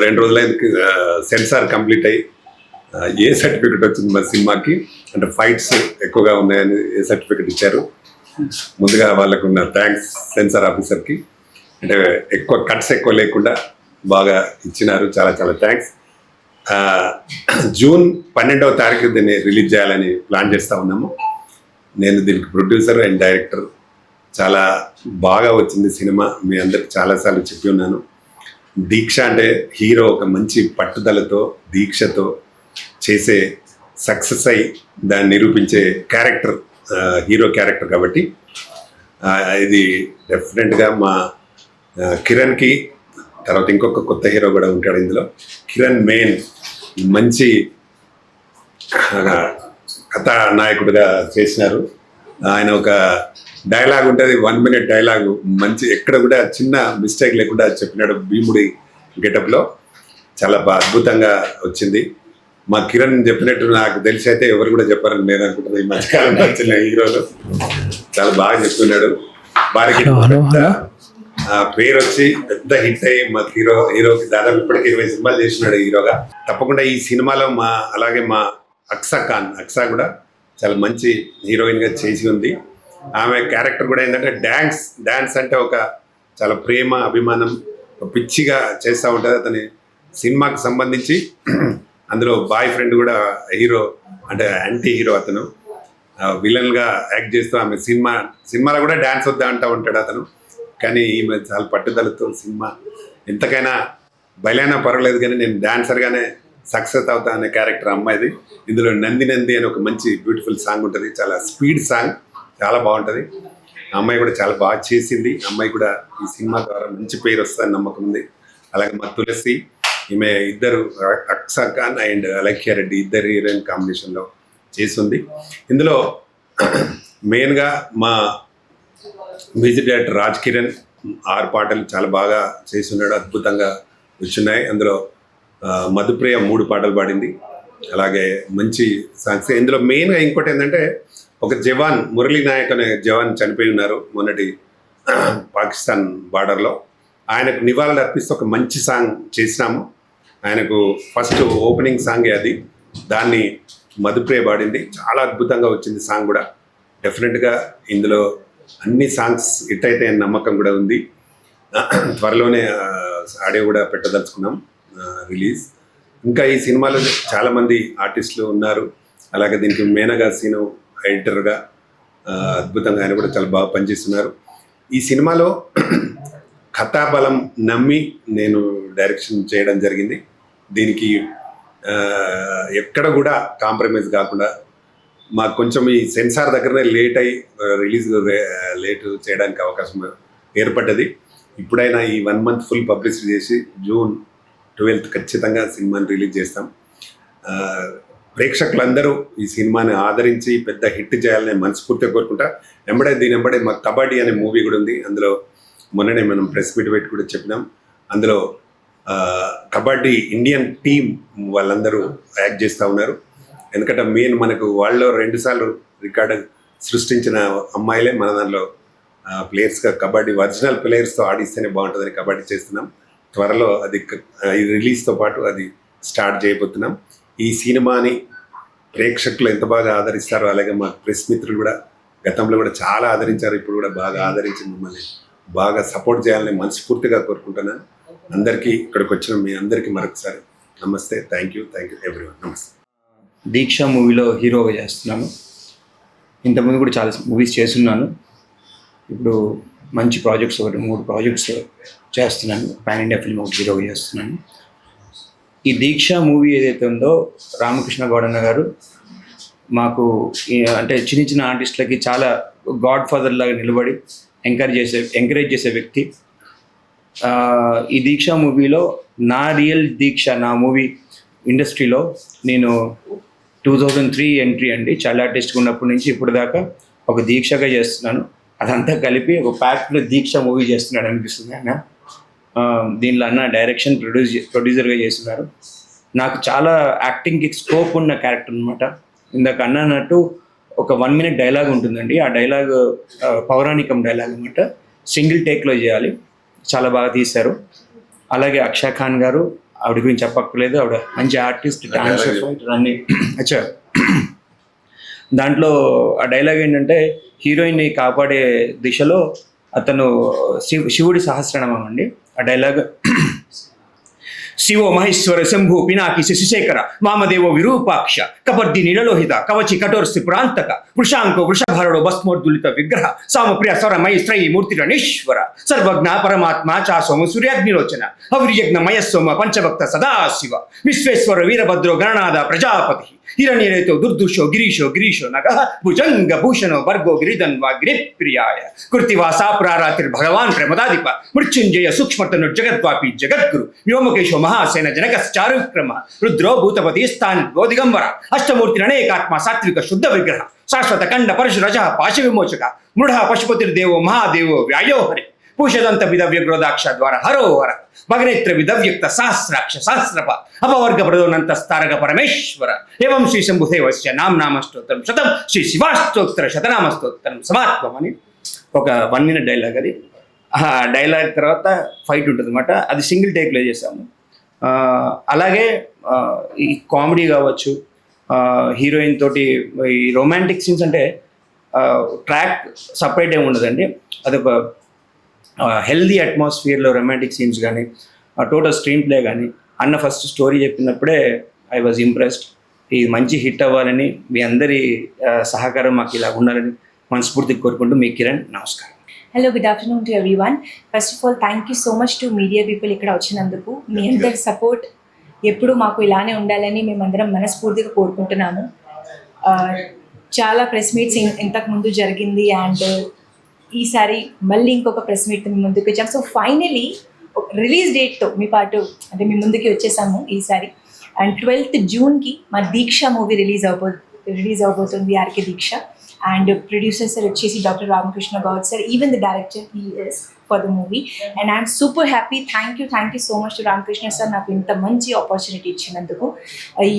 2 రోజులైంది censor complete అయ్యి A certificate వచ్చింది మా సినిమాకి అంటే ఫైట్స్ ఎక్కువగా ఉన్నాయని ఏ సర్టిఫికెట్ ఇచ్చారు. ముందుగా వాళ్ళకున్న థ్యాంక్స్ సెన్సార్ ఆఫీసర్కి. అంటే ఎక్కువ కట్స్ ఎక్కువ లేకుండా బాగా ఇచ్చినారు. చాలా చాలా థ్యాంక్స్. జూన్ 12వ తారీఖు దీన్ని రిలీజ్ చేయాలని ప్లాన్ చేస్తూ ఉన్నాము. నేను దీనికి ప్రొడ్యూసర్ అండ్ డైరెక్టర్. చాలా బాగా వచ్చింది సినిమా. మీ అందరికి చాలాసార్లు చెప్పి ఉన్నాను. దీక్ష అంటే హీరో ఒక మంచి పట్టుదలతో దీక్షతో చేసే సక్సెస్ అయి దాన్ని నిరూపించే క్యారెక్టర్ హీరో క్యారెక్టర్ కాబట్టి ఇది డెఫినెట్గా మా కిరణ్కి తర్వాత ఇంకొక కొత్త హీరో కూడా ఉంటాడు ఇందులో. కిరణ్ మెయిన్ మంచి కథానాయకుడిగా చేసినారు. ఆయన ఒక డైలాగ్ ఉంటుంది, 1 minute డైలాగు మంచి ఎక్కడ కూడా చిన్న మిస్టేక్ లేకుండా చెప్పినాడు. భీముడి గెటప్లో చాలా అద్భుతంగా వచ్చింది. మా కిరణ్ చెప్పినట్టు నాకు తెలిసి అయితే ఎవరు కూడా చెప్పారని నేను అనుకుంటున్నాను. ఈ మధ్యకాలం వచ్చిన హీరోలు చాలా బాగా చెప్తున్నాడు. వారికి పేరు వచ్చి పెద్ద హిట్ అయ్యి మా హీరోకి దాదాపు ఇప్పటికి 20 సినిమాలు చేసినాడు హీరోగా. తప్పకుండా ఈ సినిమాలో అలాగే మా అక్సా కూడా చాలా మంచి హీరోయిన్గా చేసి ఉంది. ఆమె క్యారెక్టర్ కూడా ఏంటంటే డ్యాన్స్ అంటే ఒక చాలా ప్రేమ అభిమానం పిచ్చిగా చేస్తూ ఉంటుంది. అతని సినిమాకి సంబంధించి అందులో బాయ్ ఫ్రెండ్ కూడా హీరో అంటే యాంటీ హీరో అతను విలన్గా యాక్ట్ చేస్తూ ఆమె సినిమాలో కూడా డ్యాన్స్ వద్దా అంటూ ఉంటాడు అతను. కానీ ఈమె చాలా పట్టుదలతో సినిమా ఎంతకైనా బయలైనా పర్వాలేదు కానీ నేను డాన్సర్గానే సక్సెస్ అవుతా అనే క్యారెక్టర్ అమ్మాయిది. ఇందులో నంది అని ఒక మంచి బ్యూటిఫుల్ సాంగ్ ఉంటుంది. చాలా స్పీడ్ సాంగ్, చాలా బాగుంటుంది. అమ్మాయి కూడా చాలా బాగా చేసింది. అమ్మాయి కూడా ఈ సినిమా ద్వారా మంచి పేరు వస్తుందని నమ్మకం ఉంది. అలాగే మా తులసి, ఈమె ఇద్దరు అక్సా ఖాన్ అండ్ అలఖ్య రెడ్డి ఇద్దరు హీరోయిన్ కాంబినేషన్లో చేసింది. ఇందులో మెయిన్గా మా మ్యూజిక్ డైరెక్టర్ రాజ్ కిరణ్ 6 పాటలు చాలా బాగా చేసి ఉన్నాడు. అద్భుతంగా వచ్చున్నాయి. అందులో మధుప్రియ 3 పాటలు పాడింది. అలాగే మంచి సాంగ్స్. ఇందులో మెయిన్గా ఇంకోటి ఏంటంటే ఒక జవాన్ మురళీ నాయక్ అనే జవాన్ చనిపోయి ఉన్నారు మొన్నటి పాకిస్తాన్ బార్డర్లో. ఆయనకు నివాళులు అర్పిస్తూ ఒక మంచి సాంగ్ చేసినాము. ఆయనకు ఫస్ట్ ఓపెనింగ్ సాంగే అది. దాన్ని మధుప్రియ పాడింది. చాలా అద్భుతంగా వచ్చింది సాంగ్ కూడా. డెఫినెట్గా ఇందులో అన్ని సాంగ్స్ హిట్ అవుతాయని నమ్మకం కూడా ఉంది. త్వరలోనే ఆడియో కూడా పెట్టదలుచుకున్నాం రిలీజ్. ఇంకా ఈ సినిమాలో చాలామంది ఆర్టిస్టులు ఉన్నారు. అలాగే దీనికి మేనగా సీను ఎడిటర్గా అద్భుతంగా ఆయన కూడా చాలా బాగా పనిచేస్తున్నారు. ఈ సినిమాలో కథాబలం నమ్మి నేను డైరెక్షన్ చేయడం జరిగింది. దీనికి ఎక్కడ కూడా కాంప్రమైజ్ కాకుండా మాకు కొంచెం ఈ సెన్సార్ దగ్గరనే లేట్ అయ్యి రిలీజ్ లేట్ చేయడానికి అవకాశం ఏర్పడ్డది. ఇప్పుడైనా ఈ 1 month ఫుల్ పబ్లిసిటీ చేసి June 12th ఖచ్చితంగా సినిమాని రిలీజ్ చేస్తాం. ప్రేక్షకులందరూ ఈ సినిమాని ఆదరించి పెద్ద హిట్ చేయాలని మనస్ఫూర్తిగా కోరుకుంటా. దీని వెంబడే మా కబడ్డీ అనే మూవీ కూడా ఉంది. అందులో మొన్ననే మనం ప్రెస్ మీట్ పెట్టి కూడా చెప్పినాం. అందులో కబడ్డీ ఇండియన్ టీం వాళ్ళందరూ యాక్ట్ చేస్తూ ఉన్నారు. ఎందుకంటే మెయిన్ మనకు వాళ్ళు 2 సార్లు రికార్డు సృష్టించిన అమ్మాయిలే మన దానిలో ప్లేయర్స్గా కబడ్డీ ఒరిజినల్ ప్లేయర్స్తో ఆడిస్తేనే బాగుంటుందని కబడ్డీ చేస్తున్నాం. త్వరలో అది రిలీజ్తో పాటు అది స్టార్ట్ చేయబోతున్నాం. ఈ సినిమాని ప్రేక్షకులు ఎంత బాగా ఆదరిస్తారో అలాగే మా ప్రెస్ మిత్రులు కూడా గతంలో కూడా చాలా ఆదరించారు. ఇప్పుడు కూడా బాగా ఆదరించి మిమ్మల్ని బాగా సపోర్ట్ చేయాలని మనస్ఫూర్తిగా కోరుకుంటున్నాను. అందరికీ ఇక్కడికి వచ్చిన మీ అందరికీ మరొకసారి నమస్తే. Thank you everyone. నమస్తే. దీక్ష మూవీలో హీరోగా చేస్తున్నాను. ఇంతకుముందు కూడా చాలా మూవీస్ చేస్తున్నాను. ఇప్పుడు మంచి ప్రాజెక్ట్స్ 3 ప్రాజెక్ట్స్ చేస్తున్నాను. పాన్ ఇండియా ఫిల్మ్ ఒక హీరోగా చేస్తున్నాను. ఈ దీక్ష మూవీ ఏదైతే ఉందో రామకృష్ణ గౌడన్న గారు మాకు అంటే చిన్న ఆర్టిస్టులకి చాలా గాడ్ ఫాదర్ లాగా నిలబడి ఎంకరేజ్ చేసే వ్యక్తి. ఈ దీక్ష మూవీలో నా రియల్ దీక్ష నా మూవీ ఇండస్ట్రీలో నేను 2003 ఎంట్రీ అండి. చాలా ఆర్టిస్ట్గా ఉన్నప్పటి నుంచి ఇప్పుడు దాకా ఒక దీక్షగా చేస్తున్నాను. అదంతా కలిపి ఒక ప్యాక్లో దీక్ష మూవీ చేస్తున్నాడు అనిపిస్తుంది ఆయన. దీనిలో అన్న డైరెక్షన్ ప్రొడ్యూసర్గా చేస్తున్నారు. నాకు చాలా యాక్టింగ్కి స్కోప్ ఉన్న క్యారెక్టర్ అనమాట. ఇందాక అన్నట్టు ఒక 1 minute డైలాగ్ ఉంటుందండి. ఆ డైలాగ్ పౌరాణికం డైలాగ్ అనమాట. సింగిల్ టేక్లో చేయాలి. చాలా బాగా తీశారు. అలాగే అక్షా ఖాన్ గారు, ఆవిడ గురించి చెప్పక్కర్లేదు. ఆవిడ మంచి ఆర్టిస్ట్, డాన్సర్, ఫైటర్ అన్ని. అచ్చా, దాంట్లో ఆ డైలాగ్ ఏంటంటే హీరోయిన్ని కాపాడే దిశలో అతను శివుడి సహస్రనామం అండి. ఆ డైలాగ్ శివో మహేశ్వర శంభు పినాకి శశిశేఖర వామదేవో విరూపాక్ష కపర్ది నీలలోహిత కవచి కఠోర్సి పురాంతక వృషాంకో వృషభారుడో భస్మోద్దులిత విగ్రహ సామప్రియ స్వరమయ శ్రయి మూర్తిరణీశ్వర సర్వజ్ఞ పరమాత్మ చాసోమ సూర్యాగ్నిలోచన హవిర్యజ్ఞ మయస్సోమ పంచభక్త సదాశివ విశ్వేశ్వర వీరభద్రో గణనాథ ప్రజాపతి హిరణ్యరేతో దుర్దుషో గిరీశో నగ భుజంగ భూషణో భర్గో గిరిధన్వా గిరిప్రియాయ కృతివాసా ప్రారాతిర్ భగవాన్ ప్రమదాధిప మృత్యుంజయ సూక్ష్మతను జగద్వాపి జగద్గురు వ్యోమకేశో మహాసేన జనకశ్చారుక్రమ రుద్రో భూతపతి స్థానికో దిగంబర అష్టమూర్తి అనేకాత్మ సాత్విక శుద్ధ విగ్రహ శాశ్వత కండ పరశురజ పాశ విమోచక మృఢ పశుపతిర్దేవో మహాదేవో వ్యాయోహరి పూషదంత విధవ్యగ్రోదాక్ష ద్వారా హరోహర భగనేత్ర విధవ్యక్త సహస్రాక్ష సహస్రప అపవర్గ ప్రదోనంత స్తారక పరమేశ్వర ఏవం శ్రీ శంభుదేవస్య నామనామస్తోత్రం శతం శ్రీ శివాష్టోత్తర శతనామస్తోత్రం సమాత్మం అని ఒక 1 minute డైలాగ్. అది ఆ డైలాగ్ తర్వాత ఫైట్ ఉంటుంది అనమాట. అది సింగిల్ టేక్లో చేసాము. అలాగే ఈ కామెడీ కావచ్చు, హీరోయిన్ తోటి ఈ రొమాంటిక్ సీన్స్ అంటే ట్రాక్ సపరేట్ ఏమి ఉండదండి. అదొక హెల్దీ అట్మాస్ఫియర్లో రొమాంటిక్ సీన్స్ కానీ టోటల్ స్క్రీన్ ప్లే కానీ అన్న ఫస్ట్ స్టోరీ చెప్పినప్పుడే ఐ వాజ్ ఇంప్రెస్డ్. ఇది మంచి హిట్ అవ్వాలని మీ అందరి సహకారం మాకు ఇలా ఉండాలని మనస్ఫూర్తిగా కోరుకుంటూ మీ కిరణ్. నమస్కారం. Hello, good afternoon to everyone. First of all thank you so much to media people ఇక్కడ వచ్చినందుకు. మీ అందరి సపోర్ట్ ఎప్పుడు మాకు ఇలానే ఉండాలని మేమందరం మనస్ఫూర్తిగా కోరుకుంటున్నాము. చాలా ప్రెస్ మీట్స్ ఇంతకుముందు జరిగింది అండ్ ఈసారి మళ్ళీ ఇంకొక ప్రెస్ మీట్ మీ ముందుకు వచ్చాము. సో ఫైనలీ రిలీజ్ డేట్తో మీ పాటు అంటే మీ ముందుకి వచ్చేసాము ఈసారి. అండ్ 12th Juneకి మా దీక్ష మూవీ రిలీజ్ అవబోతుంది, RK Deeksha. And producer sir వచ్చేసి doctor Ramakrishna Goud sir, even the director he is for the movie. And I'm super happy. Thank you so much to Ramakrishna sir నాకు ఇంత మంచి ఆపర్చునిటీ ఇచ్చినందుకు.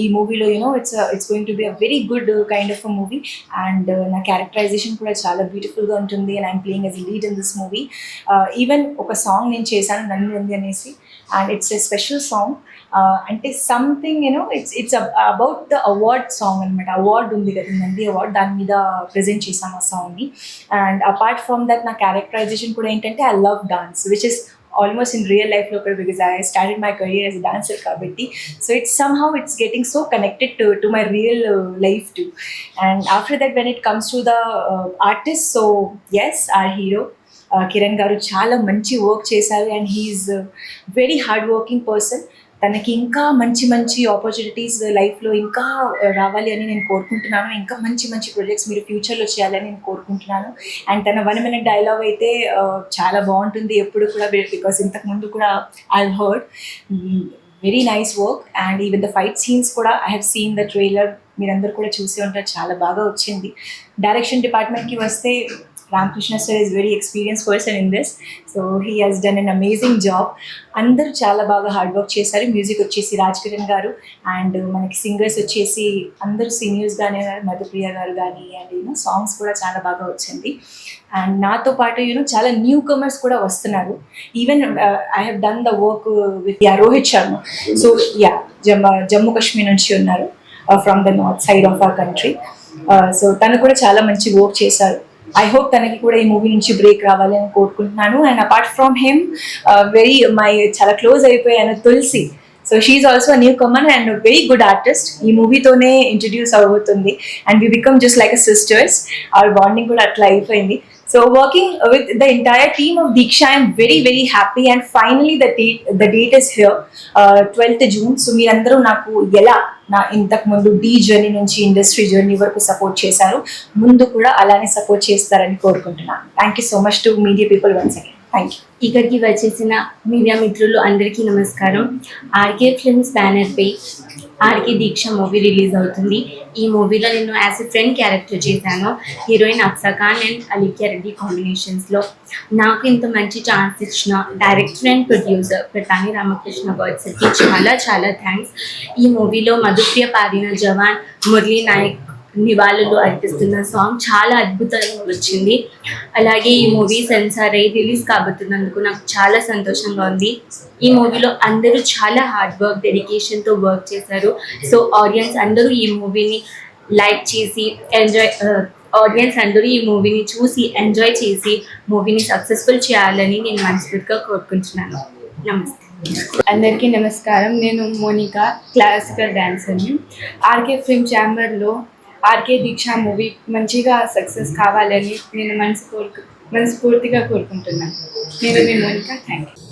ఈ మూవీలో it's going to be a very good kind of a movie. And నా characterization కూడా చాలా బ్యూటిఫుల్గా ఉంటుంది. And I'm playing as lead in this movie. Even ఒక సాంగ్ నేను చేశాను, నంది అనేసి. And it's a special song. అంటే something it's about the award song అనమాట. అవార్డ్ ఉంది కదా, నంది అవార్డ్, దాని మీద ప్రజెంట్ చేశాను ఆ సాంగ్ని. అండ్ అపార్ట్ ఫ్రమ్ దట్ నా క్యారెక్టరైజేషన్ కూడా ఏంటంటే I love dance, which is almost in real లైఫ్లో కూడా, because I started my career as dancer కాబట్టి. So it's getting so connected to my real life too. And after that when it comes to the artist, so yes, our hero Kiran garu చాలా మంచి work చేశారు. And he's very hard working person. తనకి ఇంకా మంచి opportunities లైఫ్లో ఇంకా రావాలి అని నేను కోరుకుంటున్నాను. ఇంకా మంచి ప్రాజెక్ట్స్ మీరు ఫ్యూచర్లో చేయాలని నేను కోరుకుంటున్నాను. అండ్ తన 1 minute డైలాగ్ అయితే చాలా బాగుంటుంది ఎప్పుడు కూడా, బికాస్ ఇంతకుముందు కూడా I heard very nice work. And even the fight scenes కూడా I have seen the trailer, మీరందరూ కూడా చూసి ఉంటారు, చాలా బాగా వచ్చింది. డైరెక్షన్ డిపార్ట్మెంట్కి వస్తే Ramakrishna sir is very experience person in this. So he has done an amazing job. అందరూ చాలా బాగా హార్డ్ వర్క్ చేశారు. మ్యూజిక్ వచ్చేసి రాజ్ కిరణ్ గారు. అండ్ మనకి సింగర్స్ వచ్చేసి అందరూ సీనియర్స్గానే ఉన్నారు, మధుప్రియ గారు కానీ. అండ్ సాంగ్స్ కూడా చాలా బాగా వచ్చింది. అండ్ నాతో పాటు చాలా న్యూ కమర్స్ కూడా వస్తున్నారు. Even I have done the work with Rohit Sharma. So Jammu Kashmir నుంచి ఉన్నారు, from the north side of our country. So తను కూడా చాలా మంచి వర్క్ చేశారు. ఐ హోప్ తనకి కూడా ఈ మూవీ నుంచి బ్రేక్ రావాలి అని కోరుకుంటున్నాను. అండ్ అపార్ట్ ఫ్రమ్ హిమ్ చాలా క్లోజ్ అయిపోయాను Tulasi. So she's also newcomer and very good artist. ఈ మూవీతోనే ఇంట్రడ్యూస్ అవబోతుంది. And we become just like a sisters. Our bonding కూడా అట్లా అయిపోయింది. So working with the entire team of Diksha, I am very happy. And finally the date is here, 12th June. So మీరందరూ నాకు ఎలా నా ఇంతకు ముందు డీ జర్నీ నుంచి ఇండస్ట్రీ జర్నీ వరకు సపోర్ట్ చేశారు, ముందు కూడా అలానే సపోర్ట్ చేస్తారని కోరుకుంటున్నాను. Thank you so much to media people once again. Thank you. ఇక్కడికి వచ్చేసిన మీడియా మిత్రులు అందరికీ నమస్కారం. ఆర్కే ఫిల్మ్స్ బ్యానర్పై ఆర్కే దీక్ష మూవీ రిలీజ్ అవుతుంది. ఈ మూవీలో నేను యాజ్ ఎ ఫ్రెండ్ క్యారెక్టర్ చేశాను. హీరోయిన్ అప్సా ఖాన్ అండ్ అలీఖ్యా రెడ్డి కాంబినేషన్స్లో. నాకు ఇంత మంచి ఛాన్స్ ఇచ్చిన director and producer Pratani Ramakrishna Goud సార్కి చాలా థ్యాంక్స్. ఈ మూవీలో మధుప్రియ పాడిన జవాన్, మురళీ నాయక్ నివాళులు అర్పిస్తున్న సాంగ్ చాలా అద్భుతంగా వచ్చింది. అలాగే ఈ మూవీ సెన్సార్ అయ్యి రిలీజ్ కాబోతున్నందుకు నాకు చాలా సంతోషంగా ఉంది. ఈ మూవీలో అందరూ చాలా హార్డ్ వర్క్ డెడికేషన్తో వర్క్ చేశారు. సో ఆడియన్స్ అందరూ ఈ మూవీని లైక్ చేసి ఆడియన్స్ అందరూ ఈ మూవీని చూసి ఎంజాయ్ చేసి మూవీని సక్సెస్ఫుల్ చేయాలని నేను మనస్ఫూర్తిగా కోరుకుంటున్నాను. నమస్తే. అందరికీ నమస్కారం. నేను మోనికా, క్లాసికల్ డాన్సర్ని. ఆర్కే ఫిల్మ్ ఛాంబర్లో ఆర్కే దీక్ష మూవీ మంచిగా సక్సెస్ కావాలని నేను మనస్ఫూర్తిగా కోరుకుంటున్నాను. నేను మీ మోనికా. Thank you.